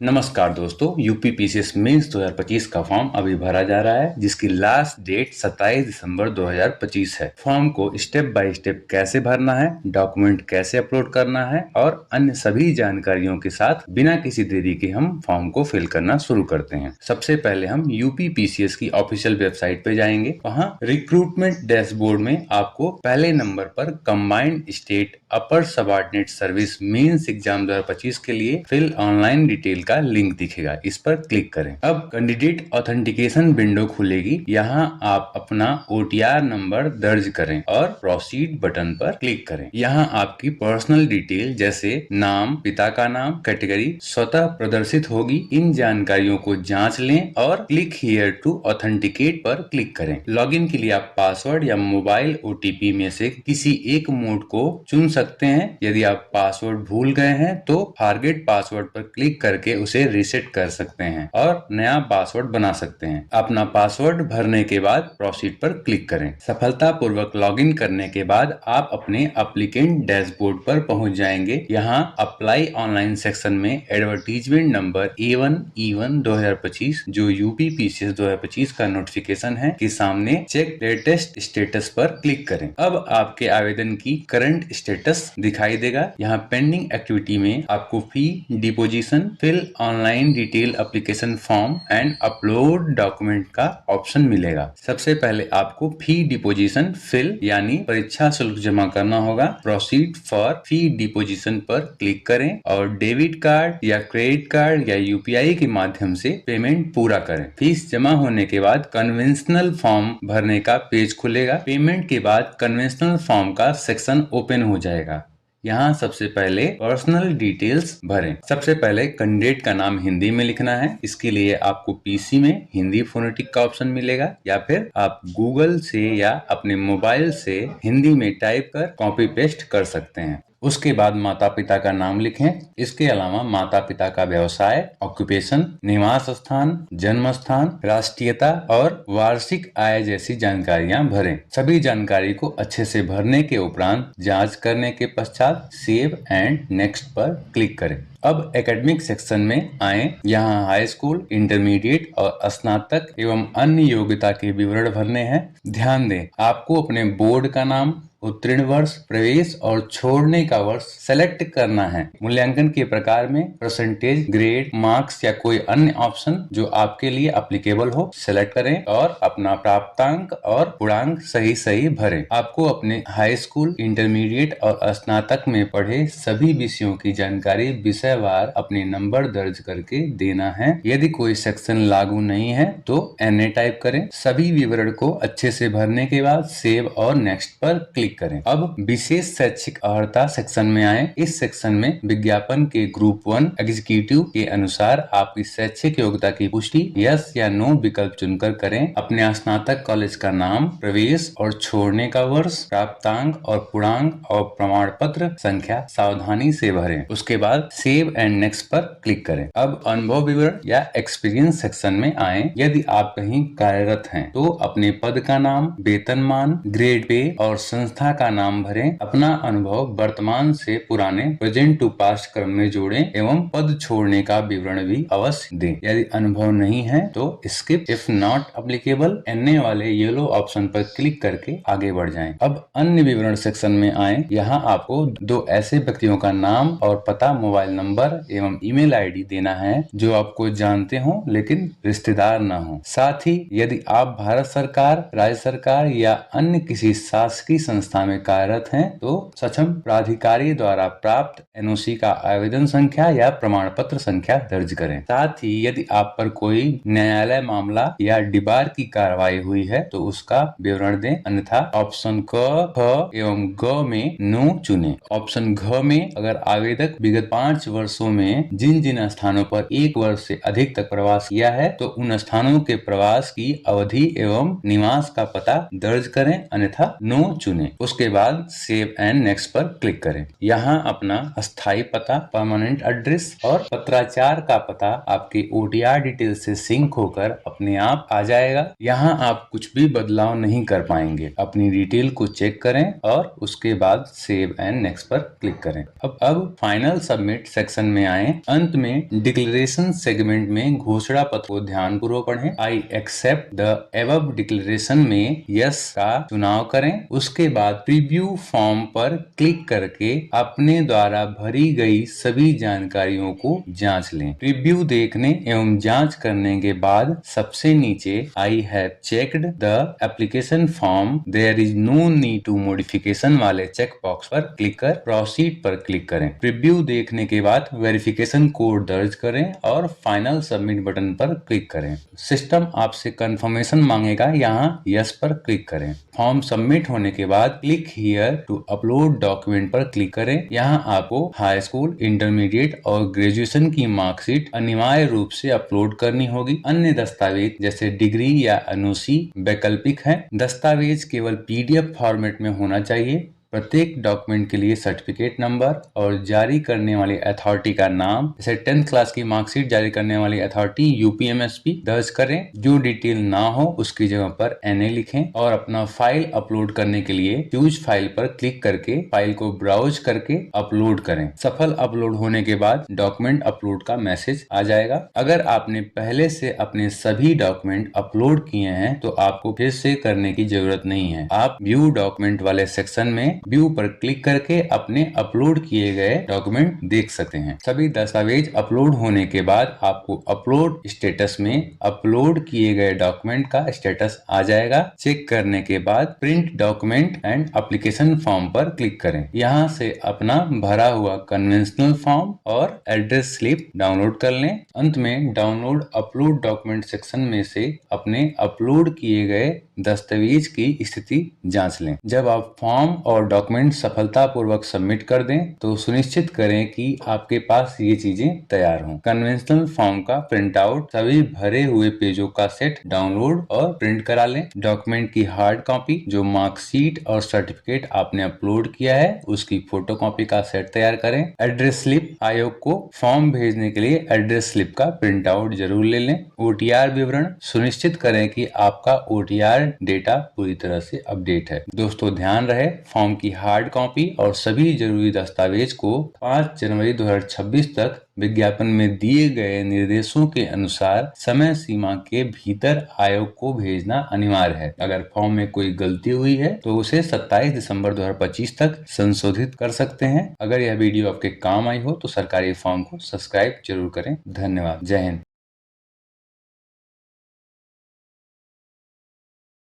नमस्कार दोस्तों, UP PCS mains 2025 का फॉर्म अभी भरा जा रहा है, जिसकी लास्ट डेट 27 दिसंबर 2025 है। फॉर्म को स्टेप बाय स्टेप कैसे भरना है, डॉक्यूमेंट कैसे अपलोड करना है और अन्य सभी जानकारियों के साथ बिना किसी देरी के हम फॉर्म को फिल करना शुरू करते हैं। सबसे पहले हम यूपी पीसीएस की ऑफिशियल वेबसाइट पे जाएंगे। वहाँ रिक्रूटमेंट डैशबोर्ड में आपको पहले नंबर पर कंबाइंड स्टेट अपर सबऑर्डिनेट सर्विस मेंस एग्जाम 2025 के लिए फिल ऑनलाइन डिटेल का लिंक दिखेगा। इस पर क्लिक करें। अब कैंडिडेट ऑथेंटिकेशन विंडो खुलेगी। यहाँ आप अपना ओटीआर नंबर दर्ज करें और प्रोसीड बटन पर क्लिक करें। यहाँ आपकी पर्सनल डिटेल जैसे नाम, पिता का नाम, कैटेगरी स्वतः प्रदर्शित होगी। इन जानकारियों को जांच लें और क्लिक हियर टू ऑथेंटिकेट पर क्लिक करें। लॉगिन के लिए आप पासवर्ड या मोबाइल ओटीपी में से किसी एक मोड को चुन सकते हैं। यदि आप पासवर्ड भूल गए हैं तो फॉरगेट पासवर्ड पर क्लिक करके उसे रीसेट कर सकते हैं और नया पासवर्ड बना सकते हैं। अपना पासवर्ड भरने के बाद प्रोसीड पर क्लिक करें। सफलतापूर्वक लॉगिन करने के बाद आप अपने एप्लीकेंट डैशबोर्ड पर पहुंच जाएंगे। यहाँ अप्लाई ऑनलाइन सेक्शन में एडवर्टीजमेंट नंबर A1E1 2025 जो यूपी पीसीएस 2025 का नोटिफिकेशन है के सामने चेक लेटेस्ट स्टेटस पर क्लिक करें। अब आपके आवेदन की करंट स्टेटस दिखाई देगा। यहाँ पेंडिंग एक्टिविटी में आपको fee deposition, fill online detail application form and upload document का ऑप्शन मिलेगा। सबसे पहले आपको फी डिपोजिशन फिल यानी परीक्षा शुल्क जमा करना होगा। प्रोसीड फॉर फी डिपोजिशन पर क्लिक करें और डेबिट कार्ड या क्रेडिट कार्ड या यूपीआई के माध्यम से पेमेंट पूरा करें। फीस जमा होने के बाद कन्वेंशनल फॉर्म भरने का पेज खुलेगा। पेमेंट के बाद कन्वेंशनल फॉर्म का सेक्शन ओपन हो जाएगा। यहाँ सबसे पहले पर्सनल डिटेल्स भरें। सबसे पहले कैंडिडेट का नाम हिंदी में लिखना है। इसके लिए आपको पीसी में हिंदी फोनेटिक का ऑप्शन मिलेगा या फिर आप गूगल से या अपने मोबाइल से हिंदी में टाइप कर कॉपी पेस्ट कर सकते हैं। उसके बाद माता पिता का नाम लिखें। इसके अलावा माता पिता का व्यवसाय, ऑक्यूपेशन, निवास स्थान, जन्म स्थान, राष्ट्रीयता और वार्षिक आय जैसी जानकारियां भरें। सभी जानकारी को अच्छे से भरने के उपरांत जांच करने के पश्चात सेव एंड नेक्स्ट पर क्लिक करें। अब एकेडमिक सेक्शन में आए। यहाँ हाई स्कूल, इंटरमीडिएट और स्नातक एवं अन्य योग्यता के विवरण भरने हैं। ध्यान दें, आपको अपने बोर्ड का नाम, उत्तीर्ण वर्ष, प्रवेश और छोड़ने का वर्ष सेलेक्ट करना है। मूल्यांकन के प्रकार में परसेंटेज, ग्रेड, मार्क्स या कोई अन्य ऑप्शन जो आपके लिए एप्लीकेबल हो सेलेक्ट करें और अपना प्राप्तांक और पूर्णांक सही भरें। आपको अपने हाई स्कूल, इंटरमीडिएट और स्नातक में पढ़े सभी विषयों की जानकारी विषयवार अपने नंबर दर्ज करके देना है। यदि कोई सेक्शन लागू नहीं है तो NA टाइप करें। सभी विवरण को अच्छे से भरने के बाद सेव और नेक्स्ट पर क्लिक करें। अब विशेष शैक्षिक अर्हता सेक्शन में आए। इस सेक्शन में विज्ञापन के ग्रुप 1 एग्जीक्यूटिव के अनुसार आपकी शैक्षिक योग्यता की पुष्टि यस या नो विकल्प चुनकर करें। अपने स्नातक कॉलेज का नाम, प्रवेश और छोड़ने का वर्ष, प्राप्तांक और पूर्णांक और प्रमाण पत्र संख्या सावधानी से भरें। उसके बाद सेव एंड नेक्स्ट पर क्लिक करें। अब अनुभव विवरण या एक्सपीरियंस सेक्शन में आए। यदि आप कहीं कार्यरत हैं तो अपने पद का नाम, वेतनमान, ग्रेड पे और संस्था का नाम भरें। अपना अनुभव वर्तमान से पुराने प्रेजेंट टू पास्ट क्रम में जोड़ें एवं पद छोड़ने का विवरण भी अवश्य दें। यदि अनुभव नहीं है तो skip, if not applicable, NA वाले येलो ऑप्शन पर क्लिक करके आगे बढ़ जाएं। अब अन्य विवरण सेक्शन में आए। यहाँ आपको 2 ऐसे व्यक्तियों का नाम और पता, मोबाइल नंबर एवं ईमेल ID देना है जो आपको जानते हो लेकिन रिश्तेदार न हो। साथ ही यदि आप भारत सरकार, राज्य सरकार या अन्य किसी शासकीय संस्था में कार्यरत हैं तो सक्षम प्राधिकारी द्वारा प्राप्त NOC का आवेदन संख्या या प्रमाण पत्र संख्या दर्ज करें। साथ ही यदि आप पर कोई न्यायालय मामला या डिबार की कार्रवाई हुई है तो उसका विवरण दें, अन्यथा ऑप्शन क, ख एवं ग में नो चुनें। ऑप्शन घ में अगर आवेदक विगत 5 वर्षों में जिन जिन स्थानों पर 1 वर्ष से अधिक तक प्रवास किया है तो उन स्थानों के प्रवास की अवधि एवं निवास का पता दर्ज करें, अन्यथा नो चुनें। उसके बाद सेव एंड नेक्स्ट पर क्लिक करें। यहाँ अपना अस्थायी पता, परमानेंट एड्रेस और पत्राचार का पता आपके OTR डिटेल से सिंक होकर अपने आप आ जाएगा। यहाँ आप कुछ भी बदलाव नहीं कर पाएंगे। अपनी डिटेल को चेक करें और उसके बाद सेव एंड नेक्स्ट पर क्लिक करें। अब फाइनल सबमिट सेक्शन में आए। अंत में डिक्लेरेशन सेगमेंट में घोषणा पत्र को ध्यानपूर्वक पढ़ें। I accept the above declaration में यस का चुनाव करें। उसके बाद प्रीव्यू फॉर्म पर क्लिक करके अपने द्वारा भरी गई सभी जानकारियों को जांच लें। प्रीव्यू देखने एवं जांच करने के बाद सबसे नीचे I have checked the application form, there is no need to modification वाले चेक बॉक्स पर क्लिक कर प्रोसीड पर क्लिक करें। प्रीव्यू देखने के बाद वेरिफिकेशन कोड दर्ज करें और फाइनल सबमिट बटन पर क्लिक करें। सिस्टम आपसे कंफर्मेशन मांगेगा, यहाँ यस पर क्लिक करें। फॉर्म सबमिट होने के बाद click here to upload document पर क्लिक करें। यहाँ आपको हाई स्कूल, इंटरमीडिएट और ग्रेजुएशन की मार्कशीट अनिवार्य रूप से अपलोड करनी होगी। अन्य दस्तावेज जैसे डिग्री या एनओसी वैकल्पिक है। दस्तावेज केवल PDF फॉर्मेट में होना चाहिए। प्रत्येक डॉक्यूमेंट के लिए सर्टिफिकेट नंबर और जारी करने वाली अथॉरिटी का नाम, जैसे 10th क्लास की मार्कशीट जारी करने वाली अथॉरिटी UPMSP दर्ज करें। जो डिटेल ना हो उसकी जगह पर NA लिखें और अपना फाइल अपलोड करने के लिए चूज फाइल पर क्लिक करके फाइल को ब्राउज करके अपलोड करें। सफल अपलोड होने के बाद डॉक्यूमेंट अपलोड का मैसेज आ जाएगा। अगर आपने पहले से अपने सभी डॉक्यूमेंट अपलोड किए हैं तो आपको फिर से करने की जरूरत नहीं है। आप व्यू डॉक्यूमेंट वाले सेक्शन में व्यू पर क्लिक करके अपने अपलोड किए गए डॉक्यूमेंट देख सकते हैं। सभी दस्तावेज अपलोड होने के बाद आपको अपलोड स्टेटस में अपलोड किए गए डॉक्यूमेंट का स्टेटस आ जाएगा। चेक करने के बाद print document and application form पर क्लिक करें। यहाँ से अपना भरा हुआ कन्वेंशनल फॉर्म और एड्रेस स्लिप डाउनलोड कर लें। अंत में डाउनलोड अपलोड डॉक्यूमेंट सेक्शन में से अपने अपलोड किए गए दस्तावेज की स्थिति जांच लें। जब आप फॉर्म और डॉक्यूमेंट सफलतापूर्वक सबमिट कर दें तो सुनिश्चित करें कि आपके पास ये चीजें तैयार हों। कन्वेंशनल फॉर्म का प्रिंट आउट, सभी भरे हुए पेजों का सेट डाउनलोड और प्रिंट करा लें। डॉक्यूमेंट की हार्ड कॉपी, जो मार्कशीट और सर्टिफिकेट आपने अपलोड किया है उसकी फोटो कॉपी का सेट तैयार करें। एड्रेस स्लिप, आयोग को फॉर्म भेजने के लिए एड्रेस स्लिप का प्रिंट आउट जरूर ले लें। OTR विवरण, सुनिश्चित करें कि आपका OTR डेटा पूरी तरह से अपडेट है। दोस्तों ध्यान रहे, फॉर्म की हार्ड कॉपी और सभी जरूरी दस्तावेज को 5 जनवरी 2026 तक विज्ञापन में दिए गए निर्देशों के अनुसार समय सीमा के भीतर आयोग को भेजना अनिवार्य है। अगर फॉर्म में कोई गलती हुई है तो उसे 27 दिसंबर 2025 तक संशोधित कर सकते हैं। अगर यह वीडियो आपके काम आई हो तो सरकारी फॉर्म को सब्सक्राइब जरूर करें। धन्यवाद। जय हिंद।